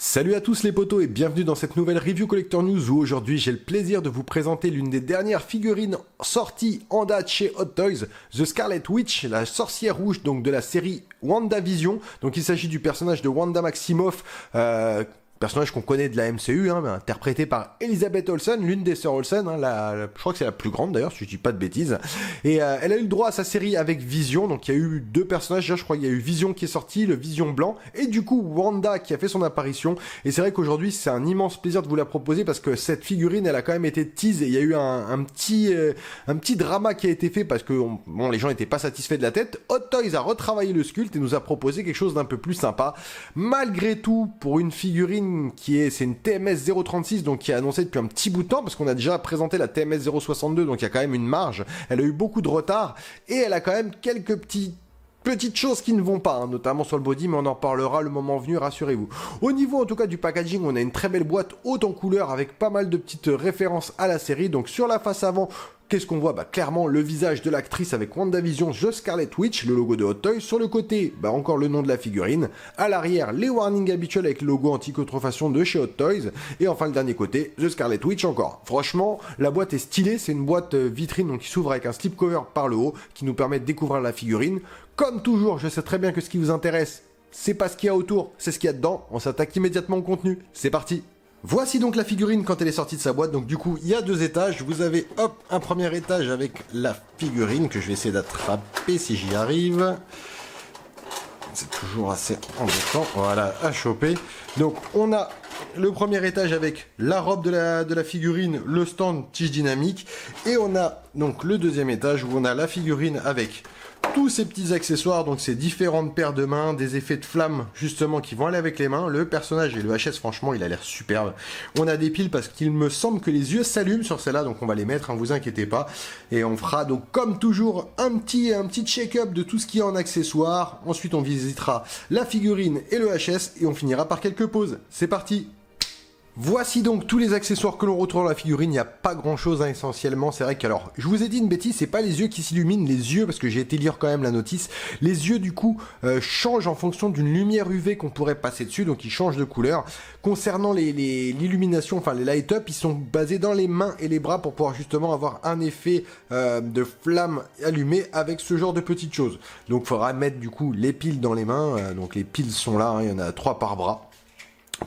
Salut à tous les potos et bienvenue dans cette nouvelle review Collector News où aujourd'hui j'ai le plaisir de vous présenter l'une des dernières figurines sorties en date chez Hot Toys, The Scarlet Witch, la sorcière rouge donc de la série WandaVision. Donc il s'agit du personnage de Wanda Maximoff, personnage qu'on connaît de la MCU, interprété par Elizabeth Olsen, l'une des sœurs Olsen, je crois que c'est la plus grande d'ailleurs, si je dis pas de bêtises. Et elle a eu le droit à sa série avec Vision, donc il y a eu deux personnages, déjà, je crois qu'il y a eu Vision qui est sorti, le Vision blanc, et du coup Wanda qui a fait son apparition. Et c'est vrai qu'aujourd'hui c'est un immense plaisir de vous la proposer parce que cette figurine elle a quand même été tease et il y a eu un petit drama qui a été fait parce que les gens n'étaient pas satisfaits de la tête. Hot Toys a retravaillé le sculpte et nous a proposé quelque chose d'un peu plus sympa. Malgré tout, pour une figurine c'est une TMS 036 donc qui est annoncée depuis un petit bout de temps parce qu'on a déjà présenté la TMS 062 donc il y a quand même une marge, elle a eu beaucoup de retard et elle a quand même quelques petites choses qui ne vont pas, notamment sur le body, mais on en parlera le moment venu, rassurez-vous. Au niveau en tout cas du packaging, on a une très belle boîte haute en couleur avec pas mal de petites références à la série. Donc sur la face avant, qu'est-ce qu'on voit ? Clairement le visage de l'actrice avec WandaVision, The Scarlet Witch, le logo de Hot Toys. Sur le côté, encore le nom de la figurine. À l'arrière, les warnings habituels avec le logo anti-contrefaçon de chez Hot Toys. Et enfin le dernier côté, The Scarlet Witch encore. Franchement, la boîte est stylée, c'est une boîte vitrine donc qui s'ouvre avec un slipcover par le haut qui nous permet de découvrir la figurine. Comme toujours, je sais très bien que ce qui vous intéresse, c'est pas ce qu'il y a autour, c'est ce qu'il y a dedans. On s'attaque immédiatement au contenu. C'est parti. Voici donc la figurine quand elle est sortie de sa boîte. Donc du coup, il y a deux étages. Vous avez un premier étage avec la figurine que je vais essayer d'attraper si j'y arrive. C'est toujours assez embêtant. Voilà, à choper. Donc on a le premier étage avec la robe de la figurine, le stand tige dynamique. Et on a donc le deuxième étage où on a la figurine avec tous ces petits accessoires, donc ces différentes paires de mains, des effets de flammes justement qui vont aller avec les mains. Le personnage et le HS, franchement, il a l'air superbe. On a des piles parce qu'il me semble que les yeux s'allument sur celle-là, donc on va les mettre, vous inquiétez pas. Et on fera donc comme toujours un petit check-up de tout ce qu'il y a en accessoires. Ensuite, on visitera la figurine et le HS et on finira par quelques pauses. C'est parti! Voici donc tous les accessoires que l'on retrouve dans la figurine, il n'y a pas grand chose essentiellement, c'est vrai que alors, je vous ai dit une bêtise, c'est pas les yeux qui s'illuminent, les yeux, parce que j'ai été lire quand même la notice, les yeux du coup changent en fonction d'une lumière UV qu'on pourrait passer dessus, donc ils changent de couleur. Concernant l'illumination, enfin les light-up, ils sont basés dans les mains et les bras pour pouvoir justement avoir un effet de flamme allumée avec ce genre de petites choses. Donc il faudra mettre du coup les piles dans les mains, donc les piles sont là, il y en a 3 par bras,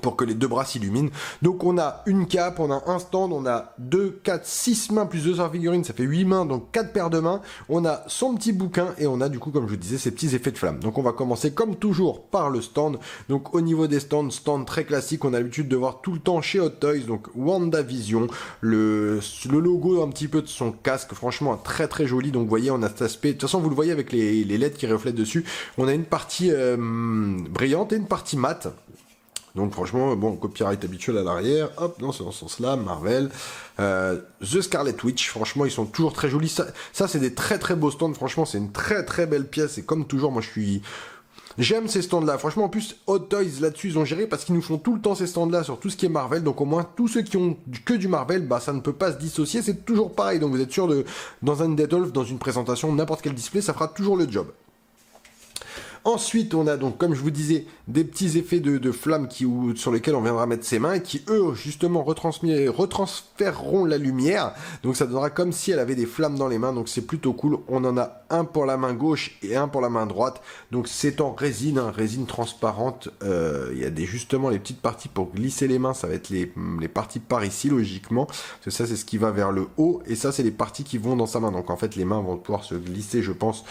pour que les deux bras s'illuminent. Donc on a une cape, on a un stand, on a 2, 4, 6 mains plus 2 figurines, ça fait 8 mains, donc 4 paires de mains. On a son petit bouquin et on a du coup, comme je vous disais, ces petits effets de flamme. Donc on va commencer comme toujours par le stand. Donc au niveau des stands, stand très classique, on a l'habitude de voir tout le temps chez Hot Toys, donc WandaVision, le logo un petit peu de son casque, franchement très très joli. Donc vous voyez, on a cet aspect, de toute façon vous le voyez avec les LED qui reflètent dessus, on a une partie brillante et une partie mate. Donc franchement, copyright habituel à l'arrière, non, c'est dans ce sens-là, Marvel, The Scarlet Witch, franchement, ils sont toujours très jolis, ça c'est des très très beaux stands, franchement, c'est une très très belle pièce, et comme toujours, moi j'aime ces stands-là, franchement, en plus, Hot Toys, là-dessus, ils ont géré, parce qu'ils nous font tout le temps ces stands-là sur tout ce qui est Marvel, donc au moins, tous ceux qui ont que du Marvel, ça ne peut pas se dissocier, c'est toujours pareil, donc vous êtes sûr dans un Detolf, dans une présentation, n'importe quel display, ça fera toujours le job. Ensuite, on a donc, comme je vous disais, des petits effets de flammes sur lesquels on viendra mettre ses mains et qui, eux, justement, retransféreront la lumière. Donc, ça donnera comme si elle avait des flammes dans les mains. Donc, c'est plutôt cool. On en a un pour la main gauche et un pour la main droite. Donc, c'est en résine, résine transparente. Il y a justement les petites parties pour glisser les mains. Ça va être les parties par ici, logiquement. Parce que ça, c'est ce qui va vers le haut. Et ça, c'est les parties qui vont dans sa main. Donc, en fait, les mains vont pouvoir se glisser, je pense,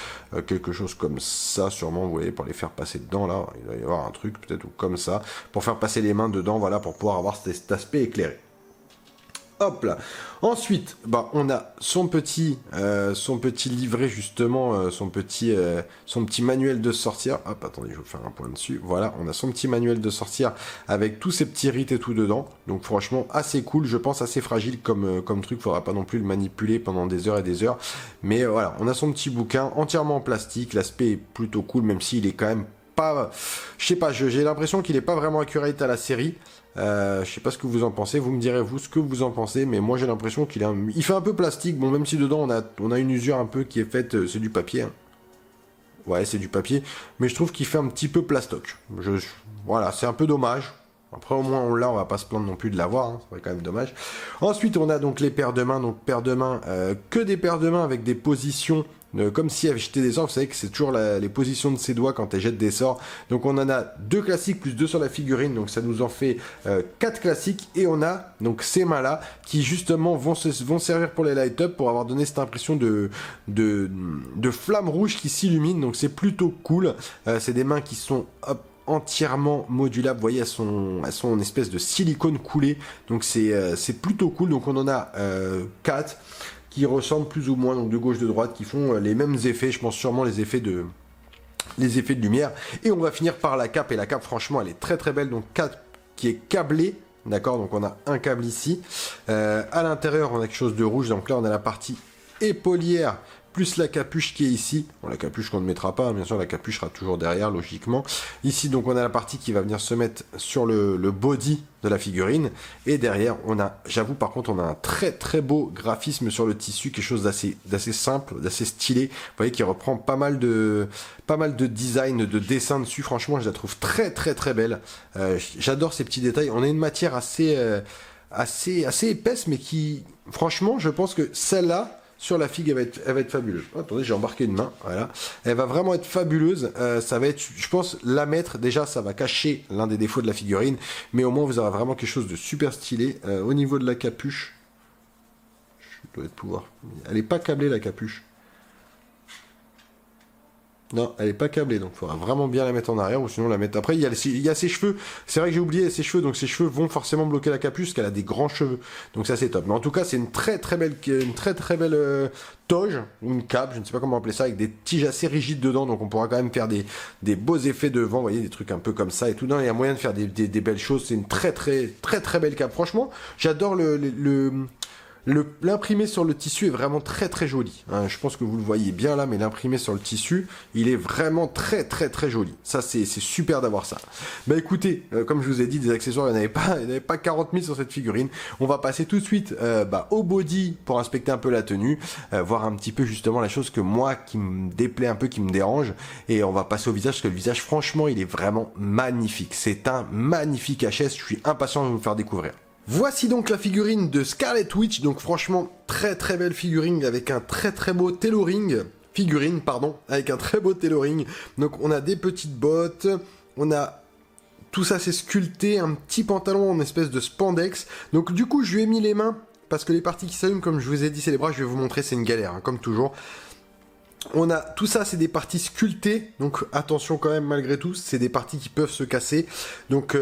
quelque chose comme ça, sûrement, vous voyez, pour les faire passer dedans, là, il doit y avoir un truc, peut-être, ou comme ça, pour faire passer les mains dedans, voilà, pour pouvoir avoir cet aspect éclairé. Hop là. Ensuite, on a son petit livret justement, son petit manuel de sortir. Hop, attendez, je vais vous faire un point dessus. Voilà, on a son petit manuel de sortir avec tous ces petits rites et tout dedans. Donc franchement, assez cool, je pense assez fragile comme truc. Faudra pas non plus le manipuler pendant des heures et des heures. Mais voilà, on a son petit bouquin entièrement en plastique. L'aspect est plutôt cool, même s'il est quand même pas, je sais pas, j'ai l'impression qu'il est pas vraiment accurate à la série. Je sais pas ce que vous en pensez, vous me direz vous ce que vous en pensez, mais moi j'ai l'impression il fait un peu plastique, même si dedans on a une usure un peu qui est faite, c'est du papier, ouais c'est du papier, mais je trouve qu'il fait un petit peu plastoc, voilà, c'est un peu dommage, Après, au moins, on l'a, on va pas se plaindre non plus de l'avoir, hein, ça serait quand même dommage. Ensuite, on a donc les paires de mains, donc paires de mains, que des paires de mains avec des positions, comme si elle jetait des sorts, vous savez que c'est toujours les positions de ses doigts quand elle jette des sorts. Donc on en a 2 classiques plus 2 sur la figurine, donc ça nous en fait 4 classiques, et on a donc ces mains-là qui justement vont servir pour les light-up, pour avoir donné cette impression de flamme rouge qui s'illumine, donc c'est plutôt cool. C'est des mains qui sont entièrement modulables, vous voyez, elles sont en espèce de silicone coulé, donc c'est plutôt cool. Donc on en a 4 qui ressemblent plus ou moins, donc de gauche de droite, qui font les mêmes effets, je pense sûrement les effets de lumière. Et on va finir par la cape, et la cape franchement elle est très très belle, donc cape qui est câblée, d'accord, donc on a un câble ici, à l'intérieur on a quelque chose de rouge, donc là on a la partie épaulière plus la capuche qui est ici. Bon, la capuche qu'on ne mettra pas, hein, bien sûr, la capuche sera toujours derrière, logiquement. Ici, donc, on a la partie qui va venir se mettre sur le body de la figurine. Et derrière, on a, j'avoue, par contre, on a un très très beau graphisme sur le tissu, quelque chose d'assez simple, d'assez stylé. Vous voyez, qui reprend pas mal de design, de dessin dessus. Franchement, je la trouve très très très belle. J'adore ces petits détails. On a une matière assez épaisse, mais qui, franchement, je pense que celle-là, sur la figue, elle va être fabuleuse. Oh, attendez, j'ai embarqué une main, voilà. Elle va vraiment être fabuleuse. Ça va être, je pense, la mettre. Déjà, ça va cacher l'un des défauts de la figurine, mais au moins, vous aurez vraiment quelque chose de super stylé. Au niveau de la capuche, je dois pouvoir. Elle n'est pas câblée, la capuche. Non, elle est pas câblée, donc il faudra vraiment bien la mettre en arrière, ou sinon la mettre... Après, il y a ses cheveux, c'est vrai que j'ai oublié ses cheveux, donc ses cheveux vont forcément bloquer la capuche, parce qu'elle a des grands cheveux, donc ça c'est top. Mais en tout cas, c'est une très très belle toge, une cape, je ne sais pas comment appeler ça, avec des tiges assez rigides dedans, donc on pourra quand même faire des beaux effets de vent, vous voyez, des trucs un peu comme ça et tout. Non, il y a moyen de faire des belles choses, c'est une très très très très belle cape. Franchement, j'adore l'imprimé sur le tissu est vraiment très très joli. Hein, je pense que vous le voyez bien là, mais l'imprimé sur le tissu, il est vraiment très très très joli. Ça, c'est super d'avoir ça. Bah écoutez, comme je vous ai dit, des accessoires, il n'y en avait pas 40 000 sur cette figurine. On va passer tout de suite au body pour inspecter un peu la tenue, voir un petit peu justement la chose que moi, qui me déplaît un peu, qui me dérange. Et on va passer au visage, parce que le visage, franchement, il est vraiment magnifique. C'est un magnifique HS, je suis impatient de vous le faire découvrir. Voici donc la figurine de Scarlet Witch, donc franchement très très belle figurine avec un très très beau tailoring, avec un très beau tailoring. Donc on a des petites bottes, on a tout ça c'est sculpté, un petit pantalon en espèce de spandex. Donc du coup je lui ai mis les mains, parce que les parties qui s'allument, comme je vous ai dit, c'est les bras, je vais vous montrer, c'est une galère, hein, comme toujours. On a tout ça, c'est des parties sculptées, donc attention quand même malgré tout, c'est des parties qui peuvent se casser. Donc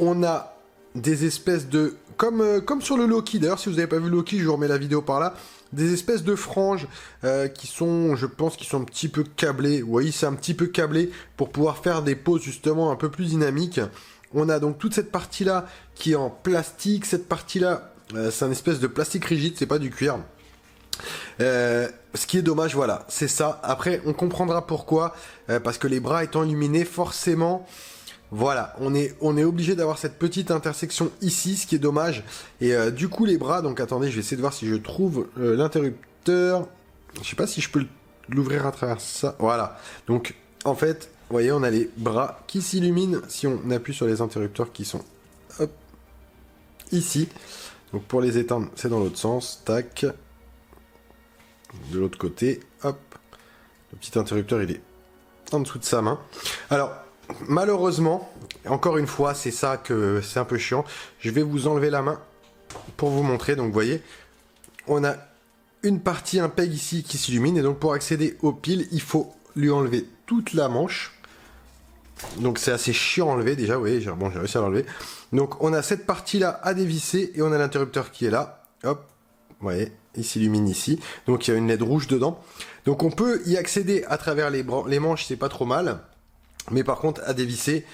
on a des espèces de... Comme sur le Loki, d'ailleurs, si vous n'avez pas vu Loki, je vous remets la vidéo par là. Des espèces de franges qui sont, je pense, qui sont un petit peu câblées. Vous voyez, c'est un petit peu câblé pour pouvoir faire des poses, justement, un peu plus dynamiques. On a donc toute cette partie-là qui est en plastique. Cette partie-là, c'est un espèce de plastique rigide, c'est pas du cuir. Ce qui est dommage, voilà, c'est ça. Après, on comprendra pourquoi. Parce que les bras étant illuminés, forcément... Voilà, on est obligé d'avoir cette petite intersection ici, ce qui est dommage. Et du coup, les bras, donc attendez, je vais essayer de voir si je trouve l'interrupteur. Je sais pas si je peux l'ouvrir à travers ça. Voilà, donc en fait, vous voyez, on a les bras qui s'illuminent si on appuie sur les interrupteurs qui sont hop, ici. Donc pour les éteindre, c'est dans l'autre sens, tac. De l'autre côté, hop. Le petit interrupteur, il est en dessous de sa main. Alors... Malheureusement, encore une fois, c'est ça que c'est un peu chiant. Je vais vous enlever la main pour vous montrer. Donc, vous voyez, on a une partie, un peg ici qui s'illumine. Et donc, pour accéder aux piles, il faut lui enlever toute la manche. Donc, c'est assez chiant à enlever déjà. Vous voyez, j'ai réussi à l'enlever. Donc, on a cette partie-là à dévisser et on a l'interrupteur qui est là. Hop, vous voyez, il s'illumine ici. Donc, il y a une LED rouge dedans. Donc, on peut y accéder à travers les manches, c'est pas trop mal. Mais par contre, à dévisser,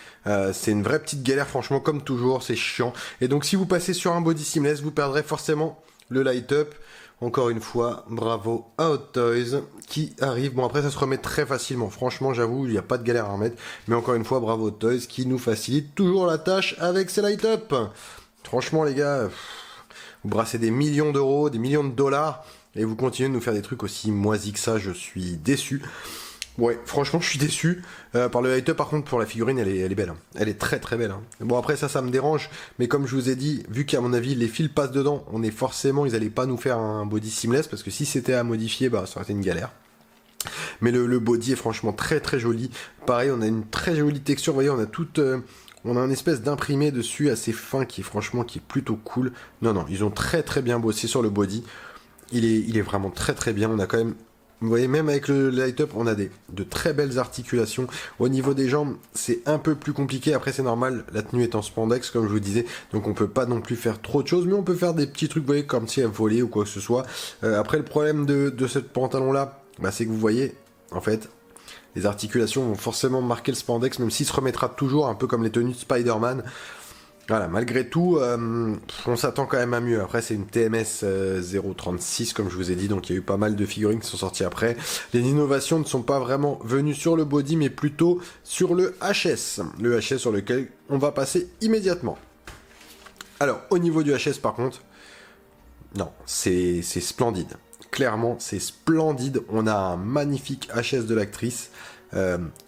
c'est une vraie petite galère, franchement, comme toujours, c'est chiant. Et donc, si vous passez sur un body seamless, vous perdrez forcément le light-up. Encore une fois, bravo à Hot Toys qui arrive. Bon, après, ça se remet très facilement. Franchement, j'avoue, il n'y a pas de galère à remettre. Mais encore une fois, bravo Hot Toys qui nous facilite toujours la tâche avec ses light-up. Franchement, les gars, vous brassez des millions d'euros, des millions de dollars, et vous continuez de nous faire des trucs aussi moisis que ça, je suis déçu. Ouais, franchement, je suis déçu. Par le light-up, par contre, pour la figurine, elle est belle. Hein. Elle est très très belle. Hein. Bon, après, ça me dérange. Mais comme je vous ai dit, vu qu'à mon avis, les fils passent dedans, ils allaient pas nous faire un body seamless, parce que si c'était à modifier, bah, ça aurait été une galère. Mais le body est franchement très très joli. Pareil, on a une très jolie texture. Vous voyez, on a un espèce d'imprimé dessus assez fin qui est plutôt cool. Non, ils ont très très bien bossé sur le body. Il est vraiment très très bien. On a quand même, vous voyez, même avec le light-up, on a de très belles articulations. Au niveau des jambes, c'est un peu plus compliqué. Après, c'est normal, la tenue est en spandex, comme je vous disais. Donc, on peut pas non plus faire trop de choses. Mais on peut faire des petits trucs, vous voyez, comme si elle volait ou quoi que ce soit. Après, le problème de ce pantalon-là, bah, c'est que vous voyez, en fait, les articulations vont forcément marquer le spandex, même s'il se remettra toujours, un peu comme les tenues de Spider-Man. Voilà, malgré tout, on s'attend quand même à mieux. Après, c'est une TMS 036, comme je vous ai dit, donc il y a eu pas mal de figurines qui sont sorties après. Les innovations ne sont pas vraiment venues sur le body, mais plutôt sur le HS. Le HS sur lequel on va passer immédiatement. Alors, au niveau du HS, par contre, non, c'est splendide. Clairement, c'est splendide. On a un magnifique HS de l'actrice.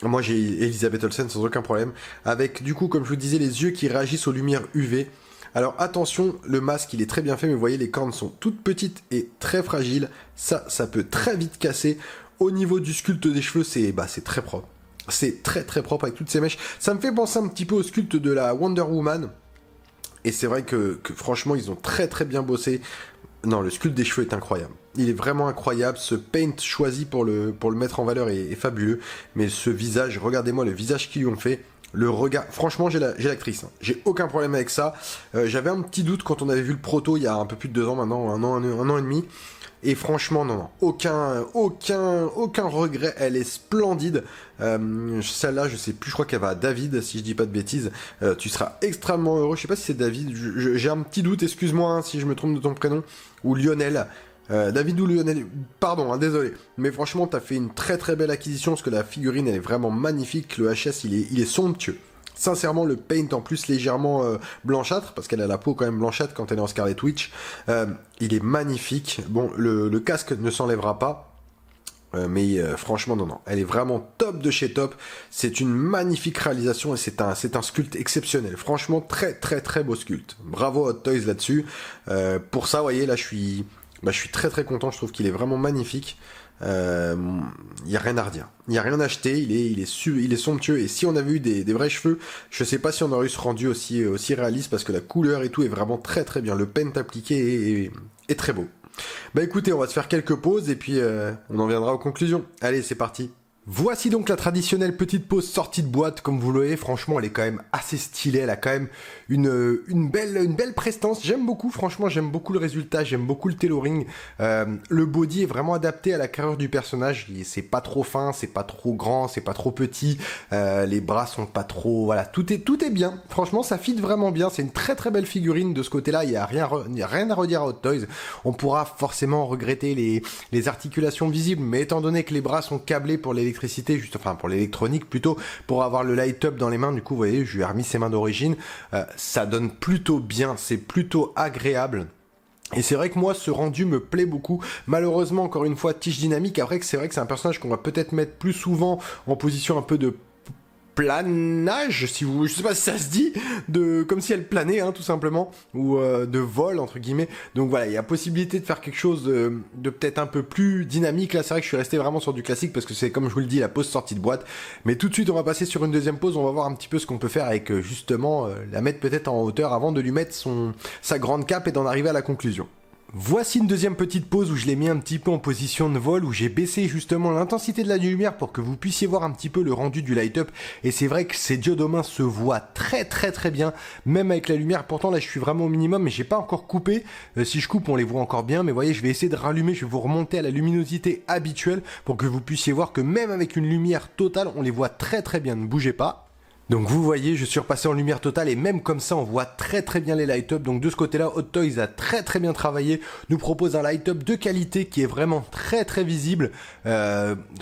Moi j'ai Elisabeth Olsen sans aucun problème, avec du coup comme je vous disais les yeux qui réagissent aux lumières UV. Alors attention, le masque il est très bien fait, mais vous voyez les cornes sont toutes petites et très fragiles, ça peut très vite casser. Au niveau du sculpte des cheveux, c'est très propre, c'est très très propre avec toutes ces mèches. Ça me fait penser un petit peu au sculpte de la Wonder Woman, et c'est vrai que franchement ils ont très très bien bossé. Non, le sculpte des cheveux est incroyable. Il est vraiment incroyable. Ce paint choisi pour le mettre en valeur est fabuleux. Mais ce visage, regardez-moi le visage qu'ils lui ont fait. Le regard, franchement, j'ai l'actrice. Hein. J'ai aucun problème avec ça. J'avais un petit doute quand on avait vu le proto il y a un peu plus de 2 ans maintenant, un an et demi. Et franchement, non, aucun regret. Elle est splendide. Celle-là, je sais plus, je crois qu'elle va à David, si je dis pas de bêtises. Tu seras extrêmement heureux. Je sais pas si c'est David. J'ai un petit doute. Excuse-moi hein, si je me trompe de ton prénom. Ou Lionel. David ou Lionel, pardon, hein, désolé. Mais franchement, t'as fait une très très belle acquisition parce que la figurine, elle est vraiment magnifique. Le HS, il est somptueux. Sincèrement, le paint en plus légèrement blanchâtre, parce qu'elle a la peau quand même blanchâtre quand elle est en Scarlet Witch, il est magnifique. Bon, le casque ne s'enlèvera pas, mais franchement, non, elle est vraiment top de chez top. C'est une magnifique réalisation et c'est un sculpte exceptionnel. Franchement, très très très beau sculpte. Bravo Hot Toys là-dessus. Pour ça, vous voyez, là, je suis très très content. Je trouve qu'il est vraiment magnifique. Y a rien à redire. Il y a rien à acheter. Il est somptueux. Et si on avait eu des vrais cheveux, je sais pas si on aurait eu ce rendu aussi réaliste parce que la couleur et tout est vraiment très très bien. Le paint appliqué est très beau. Bah écoutez, on va se faire quelques pauses et puis on en viendra aux conclusions. Allez, c'est parti. Voici donc la traditionnelle petite pause sortie de boîte, comme vous le voyez, franchement elle est quand même assez stylée, elle a quand même une belle prestance, j'aime beaucoup, franchement j'aime beaucoup le résultat, j'aime beaucoup le tailoring, le body est vraiment adapté à la carrure du personnage, c'est pas trop fin, c'est pas trop grand, c'est pas trop petit, les bras sont pas trop, voilà, tout est bien, franchement ça fit vraiment bien, c'est une très très belle figurine de ce côté-là, il y a rien à redire à Hot Toys, on pourra forcément regretter les articulations visibles, mais étant donné que les bras sont câblés pour pour l'électronique plutôt, pour avoir le light-up dans les mains, du coup, vous voyez, je lui ai remis ses mains d'origine, ça donne plutôt bien, c'est plutôt agréable. Et c'est vrai que moi, ce rendu me plaît beaucoup. Malheureusement, encore une fois, tige dynamique. Après, c'est vrai que c'est un personnage qu'on va peut-être mettre plus souvent en position un peu de planage, je sais pas si ça se dit, comme si elle planait, hein, tout simplement, ou de vol entre guillemets. Donc voilà, il y a possibilité de faire quelque chose de peut-être un peu plus dynamique. Là, c'est vrai que je suis resté vraiment sur du classique parce que c'est comme je vous le dis la pause sortie de boîte. Mais tout de suite, on va passer sur une deuxième pause. On va voir un petit peu ce qu'on peut faire avec justement la mettre peut-être en hauteur avant de lui mettre sa grande cape et d'en arriver à la conclusion. Voici une deuxième petite pause où je l'ai mis un petit peu en position de vol, où j'ai baissé justement l'intensité de la lumière pour que vous puissiez voir un petit peu le rendu du light-up. Et c'est vrai que ces diodes aux mains se voient très très très bien, même avec la lumière. Pourtant là je suis vraiment au minimum, mais j'ai pas encore coupé. Si je coupe on les voit encore bien, mais voyez je vais essayer de rallumer, je vais vous remonter à la luminosité habituelle pour que vous puissiez voir que même avec une lumière totale on les voit très très bien. Ne bougez pas. Donc vous voyez, je suis repassé en lumière totale et même comme ça on voit très très bien les light-up. Donc de ce côté-là, Hot Toys a très très bien travaillé, nous propose un light-up de qualité qui est vraiment très très visible.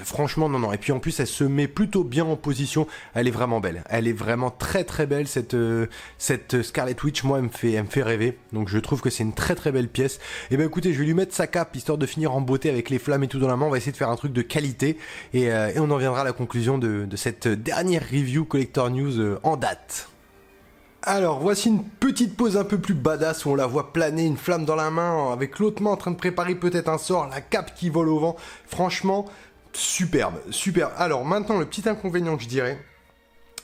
Franchement non. Et puis en plus elle se met plutôt bien en position, elle est vraiment belle. Elle est vraiment très très belle cette Scarlet Witch, moi elle me fait rêver. Donc je trouve que c'est une très très belle pièce. Et ben écoutez, je vais lui mettre sa cape histoire de finir en beauté avec les flammes et tout dans la main. On va essayer de faire un truc de qualité et on en viendra à la conclusion de cette dernière review Collector News en date. Alors voici une petite pose un peu plus badass où on la voit planer, une flamme dans la main, avec l'autre main en train de préparer peut-être un sort, la cape qui vole au vent. Franchement, superbe. Alors maintenant le petit inconvénient que je dirais,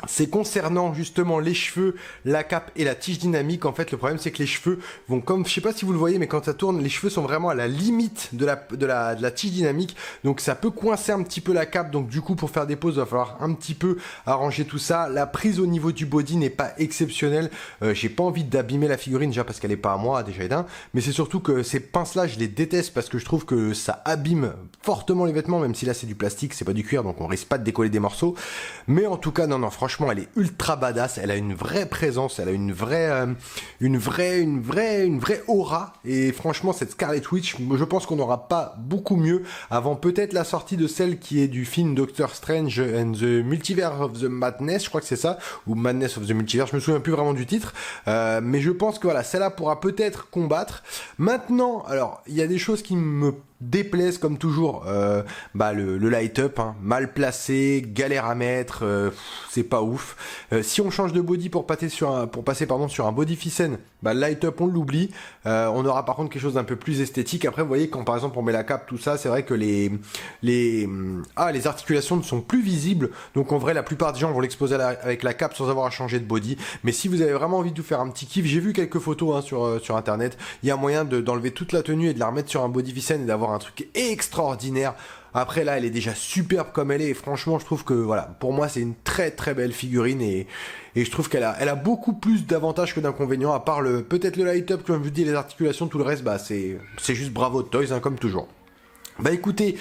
c'est concernant justement les cheveux, la cape et la tige dynamique. En fait, le problème c'est que les cheveux vont comme, je sais pas si vous le voyez, mais quand ça tourne, les cheveux sont vraiment à la limite de la tige dynamique. Donc ça peut coincer un petit peu la cape. Donc du coup, pour faire des poses, il va falloir un petit peu arranger tout ça. La prise au niveau du body n'est pas exceptionnelle. J'ai pas envie d'abîmer la figurine déjà parce qu'elle est pas à moi déjà d'un. Mais c'est surtout que ces pinces-là, je les déteste parce que je trouve que ça abîme fortement les vêtements. Même si là c'est du plastique, c'est pas du cuir, donc on risque pas de décoller des morceaux. Mais en tout cas, non, franchement, elle est ultra badass, elle a une vraie présence, elle a une vraie aura, et franchement, cette Scarlet Witch, je pense qu'on n'aura pas beaucoup mieux avant peut-être la sortie de celle qui est du film Doctor Strange and the Multiverse of the Madness, je crois que c'est ça, ou Madness of the Multiverse, je me souviens plus vraiment du titre, mais je pense que voilà, celle-là pourra peut-être combattre. Maintenant, alors, il y a des choses qui me déplaise comme toujours, le light-up, hein, mal placé, galère à mettre, c'est pas ouf. Si on change de body pour passer sur un body Fissen, le light-up on l'oublie. On aura par contre quelque chose d'un peu plus esthétique. Après vous voyez quand par exemple on met la cape, tout ça, c'est vrai que les articulations ne sont plus visibles. Donc en vrai la plupart des gens vont l'exposer avec la cape sans avoir à changer de body. Mais si vous avez vraiment envie de vous faire un petit kiff, j'ai vu quelques photos sur internet, il y a moyen d'enlever toute la tenue et de la remettre sur un body Fissen et d'avoir un truc extraordinaire. Après là elle est déjà superbe comme elle est et franchement je trouve que voilà, pour moi c'est une très très belle figurine et je trouve qu'elle a beaucoup plus d'avantages que d'inconvénients, à part peut-être le light-up, comme je vous dis, les articulations, tout le reste c'est juste bravo de Toys, hein, comme toujours. Écoutez,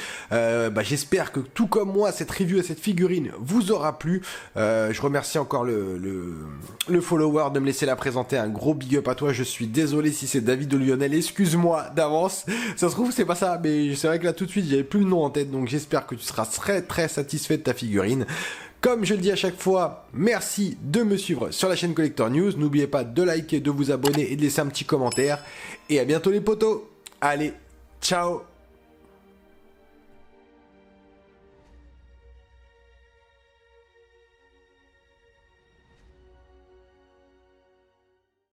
j'espère que tout comme moi, cette review à cette figurine vous aura plu. Je remercie encore le follower de me laisser la présenter. Un gros big up à toi. Je suis désolé si c'est David de Lionel. Excuse-moi d'avance. Ça se trouve c'est pas ça, mais c'est vrai que là tout de suite j'avais plus le nom en tête. Donc j'espère que tu seras très très satisfait de ta figurine. Comme je le dis à chaque fois, merci de me suivre sur la chaîne Collector News. N'oubliez pas de liker, de vous abonner et de laisser un petit commentaire. Et à bientôt les potos. Allez, ciao.